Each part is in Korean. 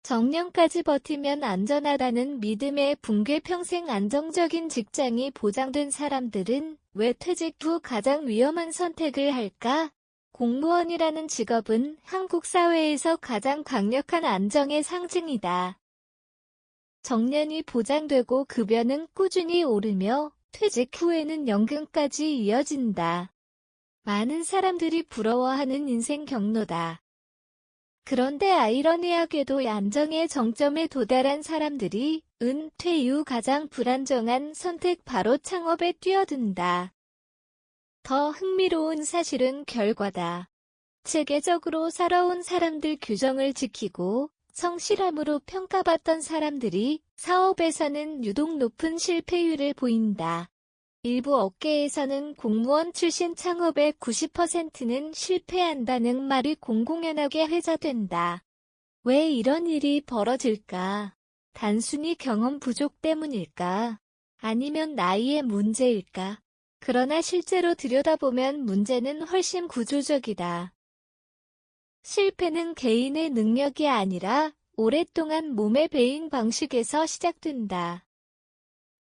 정년까지 버티면 안전하다는 믿음에 붕괴 평생 안정적인 직장이 보장된 사람들은 왜 퇴직 후 가장 위험한 선택을 할까? 공무원이라는 직업은 한국 사회에서 가장 강력한 안정의 상징이다. 정년이 보장되고 급여는 꾸준히 오르며 퇴직 후에는 연금까지 이어진다. 많은 사람들이 부러워하는 인생 경로다. 그런데 아이러니하게도 안정의 정점에 도달한 사람들이 은퇴 이후 가장 불안정한 선택 바로 창업에 뛰어든다. 더 흥미로운 사실은 결과다. 체계적으로 살아온 사람들 규정을 지키고 성실함으로 평가받던 사람들이 사업에서는 유독 높은 실패율을 보인다. 일부 업계에서는 공무원 출신 창업의 90%는 실패한다는 말이 공공연하게 회자된다. 왜 이런 일이 벌어질까? 단순히 경험 부족 때문일까? 아니면 나이의 문제일까? 그러나 실제로 들여다보면 문제는 훨씬 구조적이다. 실패는 개인의 능력이 아니라 오랫동안 몸에 배인 방식에서 시작된다.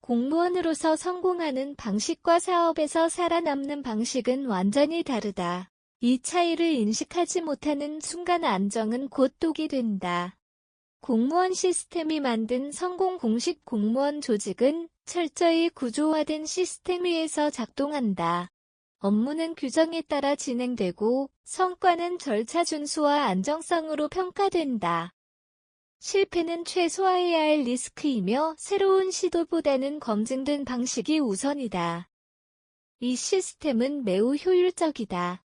공무원으로서 성공하는 방식과 사업에서 살아남는 방식은 완전히 다르다. 이 차이를 인식하지 못하는 순간 안정은 곧 독이 된다. 공무원 시스템이 만든 성공 공식 공무원 조직은 철저히 구조화된 시스템 위에서 작동한다. 업무는 규정에 따라 진행되고 성과는 절차 준수와 안정성으로 평가된다. 실패는 최소화해야 할 리스크이며 새로운 시도보다는 검증된 방식이 우선이다. 이 시스템은 매우 효율적이다.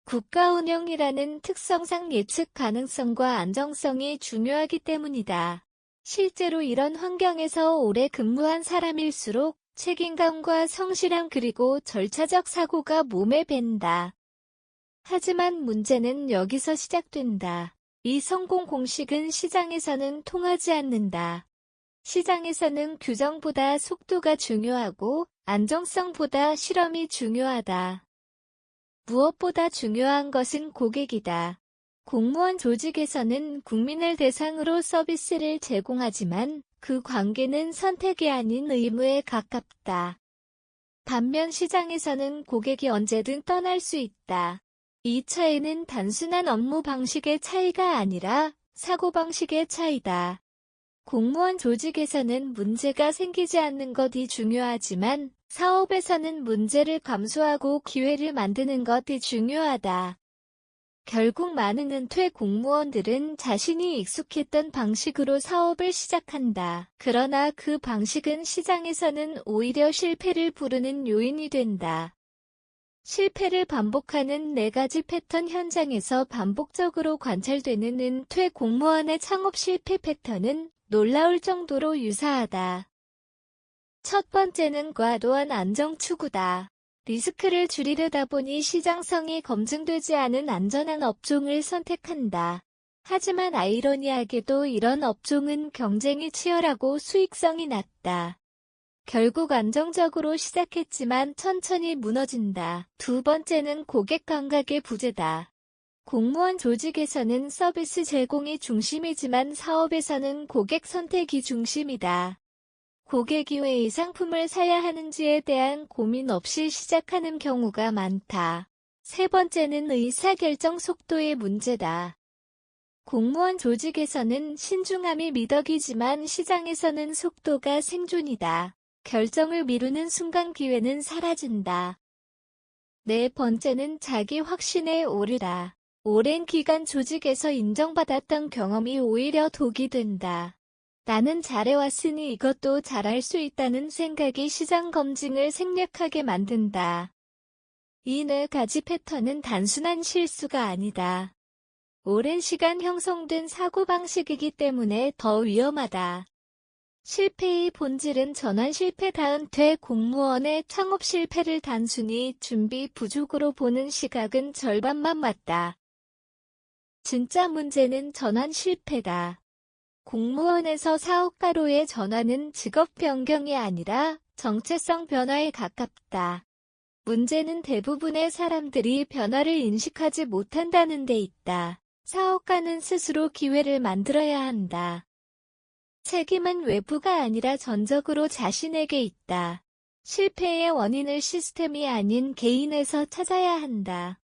국가 운영이라는 특성상 예측 가능성과 안정성이 중요하기 때문이다. 실제로 이런 환경에서 오래 근무한 사람일수록 책임감과 성실함 그리고 절차적 사고가 몸에 밴다. 하지만 문제는 여기서 시작된다. 이 성공 공식은 시장에서는 통하지 않는다. 시장에서는 규정보다 속도가 중요하고 안정성보다 실험이 중요하다. 무엇보다 중요한 것은 고객이다. 공무원 조직에서는 국민을 대상으로 서비스를 제공하지만 그 관계는 선택이 아닌 의무에 가깝다. 반면 시장에서는 고객이 언제든 떠날 수 있다. 이 차이는 단순한 업무 방식의 차이가 아니라 사고방식의 차이다. 공무원 조직에서는 문제가 생기지 않는 것이 중요하지만 사업에서는 문제를 감수하고 기회를 만드는 것이 중요하다. 결국 많은 은퇴 공무원들은 자신이 익숙했던 방식으로 사업을 시작한다. 그러나 그 방식은 시장에서는 오히려 실패를 부르는 요인이 된다. 실패를 반복하는 4가지 패턴 현장에서 반복적으로 관찰되는 은퇴 공무원의 창업 실패 패턴은 놀라울 정도로 유사하다. 첫 번째는 과도한 안정 추구다. 리스크를 줄이려다 보니 시장성이 검증되지 않은 안전한 업종을 선택한다. 하지만 아이러니하게도 이런 업종은 경쟁이 치열하고 수익성이 낮다. 결국 안정적으로 시작했지만 천천히 무너진다. 두 번째는 고객 감각의 부재다. 공무원 조직에서는 서비스 제공이 중심이지만 사업에서는 고객 선택이 중심이다. 고객이 왜 이 상품을 사야 하는지에 대한 고민 없이 시작하는 경우가 많다. 세 번째는 의사결정 속도의 문제다. 공무원 조직에서는 신중함이 미덕이지만 시장에서는 속도가 생존이다. 결정을 미루는 순간 기회는 사라진다. 네 번째는 자기 확신에 오르다. 오랜 기간 조직에서 인정받았던 경험이 오히려 독이 된다. 나는 잘해왔으니 이것도 잘할 수 있다는 생각이 시장 검증을 생략하게 만든다. 이 4가지 패턴은 단순한 실수가 아니다. 오랜 시간 형성된 사고방식이기 때문에 더 위험하다. 실패의 본질은 전환 실패다. 은퇴 공무원의 창업 실패를 단순히 준비 부족으로 보는 시각은 절반만 맞다. 진짜 문제는 전환 실패다. 공무원에서 사업가로의 전환은 직업 변경이 아니라 정체성 변화에 가깝다. 문제는 대부분의 사람들이 변화를 인식하지 못한다는 데 있다. 사업가는 스스로 기회를 만들어야 한다. 책임은 외부가 아니라 전적으로 자신에게 있다. 실패의 원인을 시스템이 아닌 개인에서 찾아야 한다.